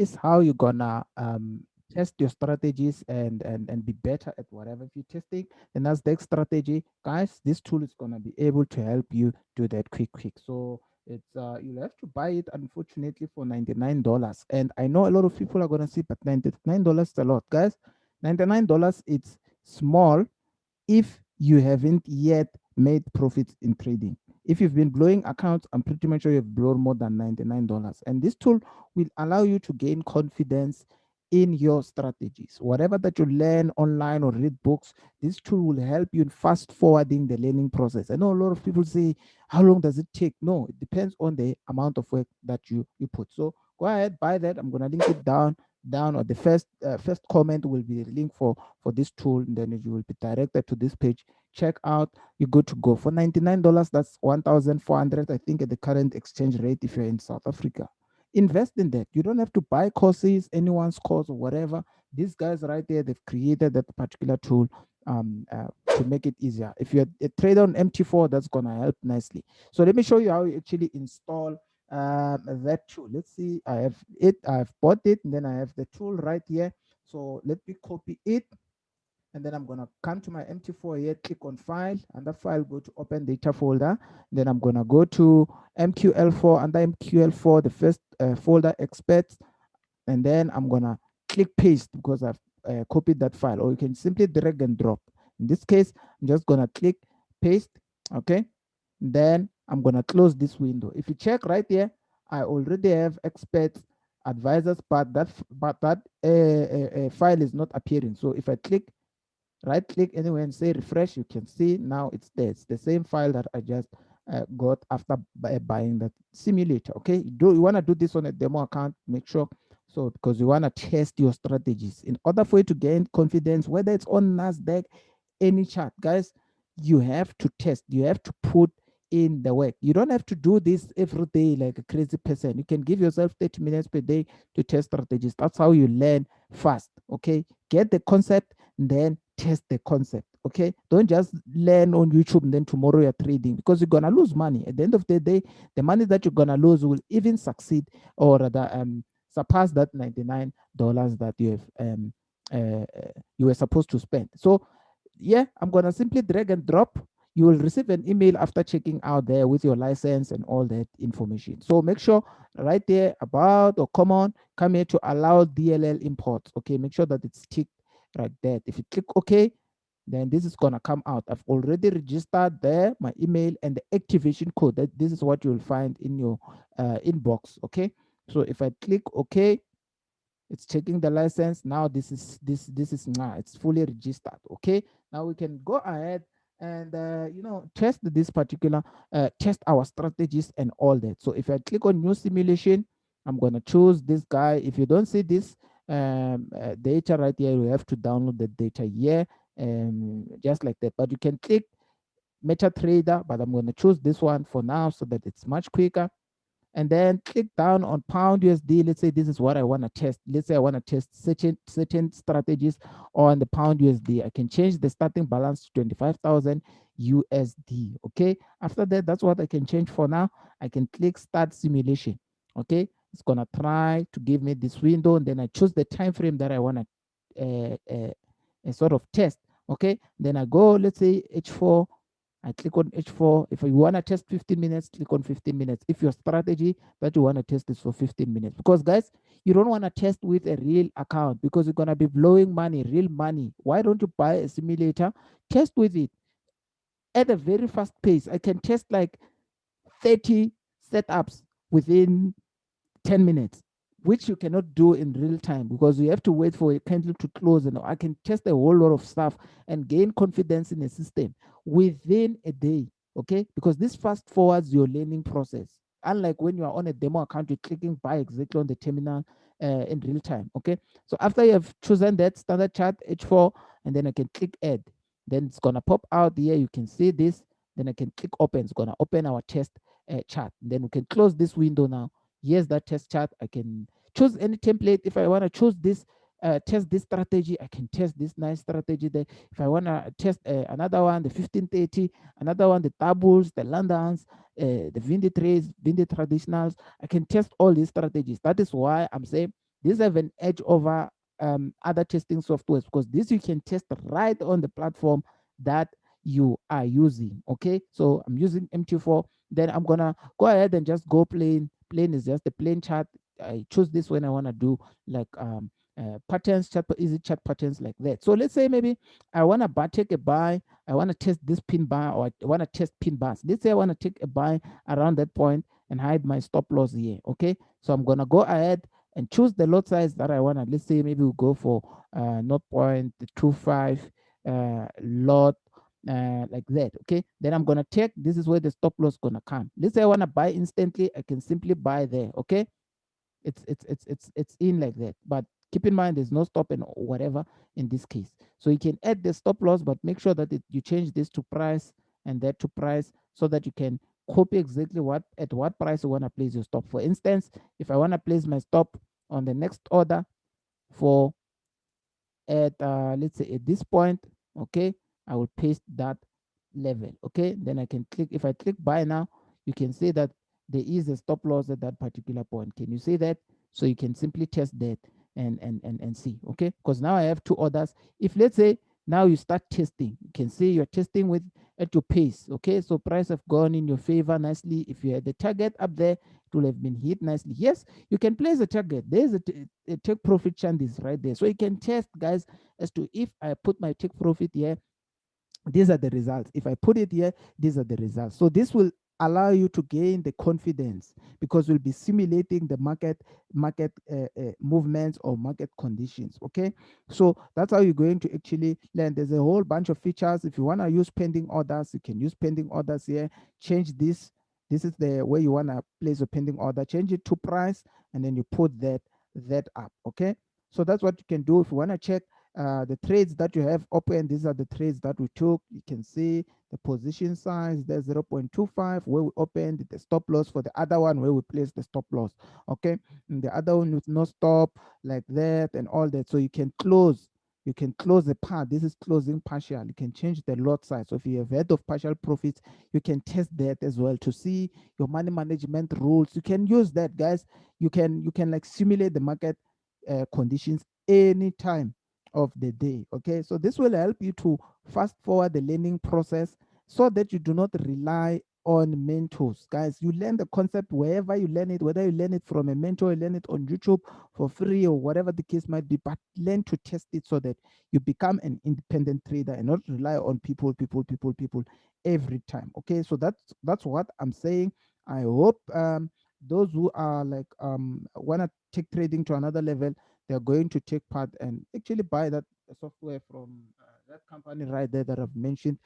is how you're gonna test your strategies and be better at whatever. If you're testing the Nasdaq strategy, guys, this tool is gonna be able to help you do that quick. So it's you'll have to buy it unfortunately for $99. And I know a lot of people are gonna say, but $99 is a lot, guys. $99, it's small if you haven't yet made profits in trading. If you've been blowing accounts, I'm pretty much sure you've blown more than $99. And this tool will allow you to gain confidence in your strategies. Whatever that you learn online or read books, this tool will help you in fast forwarding the learning process. I know a lot of people say, how long does it take? No, it depends on the amount of work that you put. So go ahead, buy that. I'm gonna link it down, or the first comment will be the link for this tool, and then you will be directed to this page. Check out, you're good to go. For $99, that's 1,400, I think, at the current exchange rate if you're in South Africa. Invest in that. You don't have to buy courses, anyone's course or whatever. These guys right there, they've created that particular tool to make it easier. If you're a trader on MT4, that's gonna help nicely. So let me show you how you actually install that tool. Let's see, I've bought it, and then I have the tool right here. So let me copy it, and then I'm gonna come to my MT4 here, click on file, and the file, go to open data folder. Then I'm gonna go to MQL4, under MQL4, the first folder, experts, and then I'm gonna click paste because I've copied that file, or you can simply drag and drop. In this case, I'm just gonna click paste, okay? Then I'm gonna close this window. If you check right here, I already have experts, advisors, but that file is not appearing. So if I right click anywhere and say refresh, you can see now it's there. It's the same file that I just got after buying that simulator. Okay, you want to do this on a demo account, make sure. So because you want to test your strategies in order for you to gain confidence, whether it's on Nasdaq, any chart, guys, you have to test, you have to put in the work. You don't have to do this every day like a crazy person. You can give yourself 30 minutes per day to test strategies. That's how you learn fast. Okay, get the concept, then test the concept. Okay, don't just learn on YouTube and then tomorrow you're trading, because you're gonna lose money. At the end of the day, the money that you're gonna lose will even succeed, or rather surpass that $99 that you were supposed to spend. So yeah, I'm gonna simply drag and drop. You will receive an email after checking out there with your license and all that information. So make sure right there, about or come here to allow DLL imports. Okay, make sure that it's ticked like that. If you click OK, then this is gonna come out. I've already registered there my email and the activation code. That this is what you'll find in your inbox. Okay, so if I click OK, it's checking the license. Now this is it's fully registered. Okay, now we can go ahead and test this particular test our strategies and all that. So if I click on new simulation, I'm going to choose this guy. If you don't see this data right here, you have to download the data here, just like that. But you can click MetaTrader, but I'm going to choose this one for now so that it's much quicker, and then click down on pound USD. Let's say this is what I want to test. Let's say I want to test certain strategies on the pound USD. I can change the starting balance to 25,000 USD. Okay. After that, that's what I can change for now. I can click start simulation. Okay. It's gonna try to give me this window, and then I choose the time frame that I want to sort of test. Okay. Then I go, let's say H4. I click on H4. If you want to test 15 minutes, click on 15 minutes. If your strategy that you want to test is for 15 minutes. Because, guys, you don't want to test with a real account, because you're going to be blowing money, real money. Why don't you buy a simulator? Test with it at a very fast pace. I can test like 30 setups within 10 minutes, which you cannot do in real time, because you have to wait for a candle to close. And I can test a whole lot of stuff and gain confidence in the system within a day. Okay, because this fast forwards your learning process. Unlike when you are on a demo account, you're clicking buy exactly on the terminal in real time. Okay, so after you have chosen that standard chart H4, and then I can click add, then it's gonna pop out here. You can see this. Then I can click open. It's gonna open our test chart. Then we can close this window now. Here's that test chart. I can choose any template. If I want to choose this, test this strategy, I can test this nice strategy there. If I want to test another one, the 1530, another one, the tables, the Londons, the Vindy trades, Vindy traditionals, I can test all these strategies. That is why I'm saying These have an edge over other testing softwares, because this you can test right on the platform that you are using. Okay, so I'm using MT4. Then I'm gonna go ahead and just go plain. Plain is just the plain chart. I choose this when I want to do like patterns, easy chat patterns like that. So let's say maybe I want to take a buy. I want to test this pin bar, or I want to test pin bars. Let's say I want to take a buy around that point and hide my stop loss here. Okay, so I'm gonna go ahead and choose the lot size that I want to. Let's say maybe we'll go for 0.25 lot, like that. Okay, then I'm gonna take, this is where the stop loss gonna come. Let's say I want to buy instantly, I can simply buy there. Okay, it's in like that. But keep in mind there's no stop and whatever in this case. So you can add the stop loss, but make sure that you change this to price and that to price, so that you can copy exactly what price you want to place your stop. For instance, if I want to place my stop on the next order for at let's say at this point, okay, I will paste that level. Okay, then I can click. If I click buy now, you can see that there is a stop loss at that particular point. Can you see that? So you can simply test that and see. Okay, because now I have two orders. If let's say now you start testing, you can see you're testing with at your pace. Okay, so price have gone in your favor nicely. If you had the target up there, it will have been hit nicely. Yes, you can place a target. There's a take profit chant is right there. So you can test, guys, as to if I put my take profit here, these are the results. If I put it here, these are the results. So this will allow you to gain the confidence, because we'll be simulating the market movements or market conditions. Okay, so that's how you're going to actually learn. There's a whole bunch of features. If you want to use pending orders, you can use pending orders here. Change this is the way you want to place a pending order. Change it to price, and then you put that up. Okay, so that's what you can do. If you want to check the trades that you have open, these are the trades that we took. You can see the position size, there's 0.25 where we opened the stop loss for the other one where we placed the stop loss. Okay, and the other one with no stop, like that and all that. So you can close the part. This is closing partial. You can change the lot size. So if you have head of partial profits, you can test that as well to see your money management rules. You can use that, guys. You can like simulate the market conditions anytime of the day. Okay, so this will help you to fast forward the learning process, so that you do not rely on mentors. Guys, you learn the concept wherever you learn it, whether you learn it from a mentor, you learn it on YouTube for free, or whatever the case might be, but learn to test it so that you become an independent trader and not rely on people every time. Okay, so that's what I'm saying. I hope those who are like want to take trading to another level, they're going to take part and actually buy that software from that company right there that I've mentioned.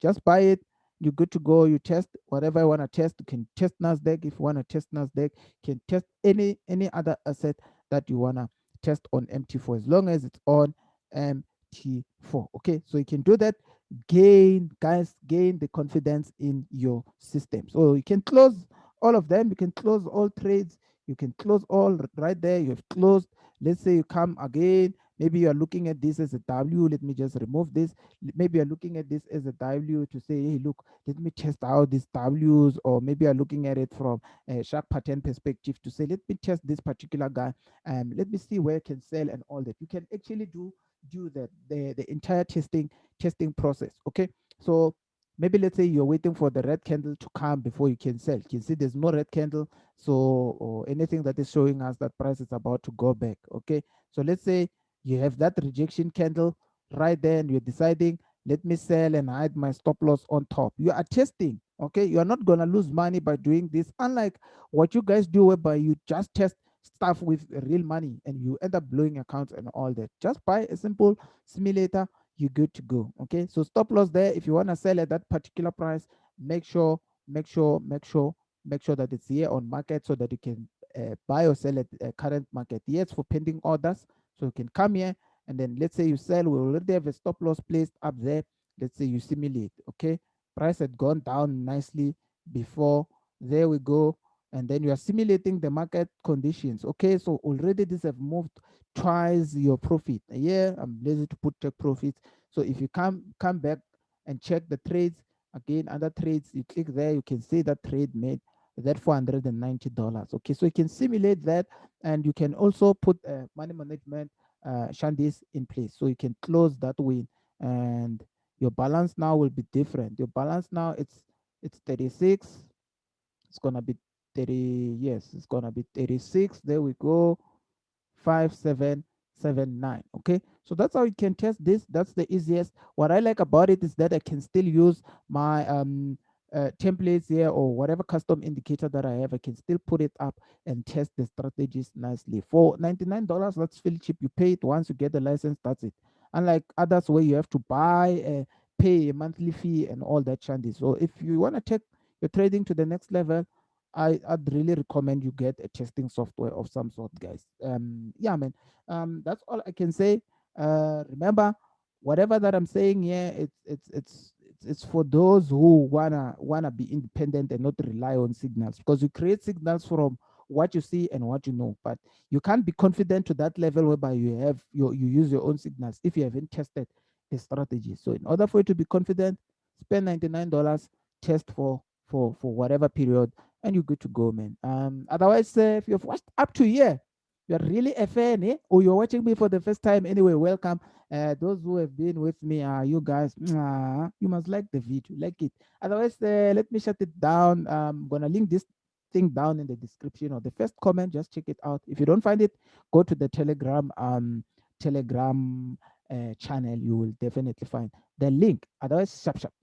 Just buy it. You're good to go. You test whatever you want to test. You can test Nasdaq if you want to test Nasdaq. You can test any other asset that you wanna test on MT4, as long as it's on MT4. Okay, so you can do that. Gain the confidence in your system. So you can close all of them. You can close all trades. You can close all right there. You have closed. Let's say you come again. Maybe you are looking at this as a W. Let me just remove this. Maybe you're looking at this as a W to say, hey, look, let me test out these W's, or maybe you're looking at it from a shark pattern perspective to say, let me test this particular guy, let me see where I can sell and all that. You can actually do the entire testing process. Okay, so maybe let's say you're waiting for the red candle to come before you can sell. You can see there's no red candle, so or anything that is showing us that price is about to go back. Okay, so let's say you have that rejection candle right there, and you're deciding, let me sell and hide my stop loss on top. You are testing. Okay, you are not going to lose money by doing this, unlike what you guys do whereby you just test stuff with real money and you end up blowing accounts and all that. Just buy a simple simulator, you're good to go. Okay, so stop loss there. If you want to sell at that particular price, make sure make sure that it's here on market, so that you can buy or sell at current market. Yes, for pending orders, so you can come here, and then let's say you sell, we already have a stop loss placed up there. Let's say you simulate. Okay, price had gone down nicely before. There we go. And then you are simulating the market conditions. Okay, so already this have moved twice your profit. Yeah, I'm lazy to put take profits. So if you come back and check the trades again, other trades, you click there, you can see that trade made that $490. Okay, so you can simulate that, and you can also put money management shandies in place, so you can close that win, and your balance now will be different. Your balance now, it's 36. It's gonna be 30. Yes, it's gonna be 36. There we go. 5779. Okay, so that's how you can test this. That's the easiest. What I like about it is that I can still use my templates here, or whatever custom indicator that I have. I can still put it up and test the strategies nicely for $99. That's really cheap. You pay it once, you get the license, that's it. Unlike others where you have to buy, pay a monthly fee and all that shandy. So if you want to take your trading to the next level, I'd really recommend you get a testing software of some sort, guys. Yeah, man. That's all I can say. Remember, whatever that I'm saying here, it's for those who wanna be independent and not rely on signals, because you create signals from what you see and what you know, but you can't be confident to that level whereby you use your own signals if you haven't tested the strategy. So in order for you to be confident, spend $99, test for whatever period, and you're good to go, man. Otherwise, if you've watched up to here, you're really a fan, eh? Or you're watching me for the first time. Anyway, welcome. Those who have been with me, you guys, you must like the video, like it. Otherwise, let me shut it down. I'm gonna link this thing down in the description or the first comment. Just check it out. If you don't find it, go to the Telegram channel. You will definitely find the link. Otherwise, sharp sharp.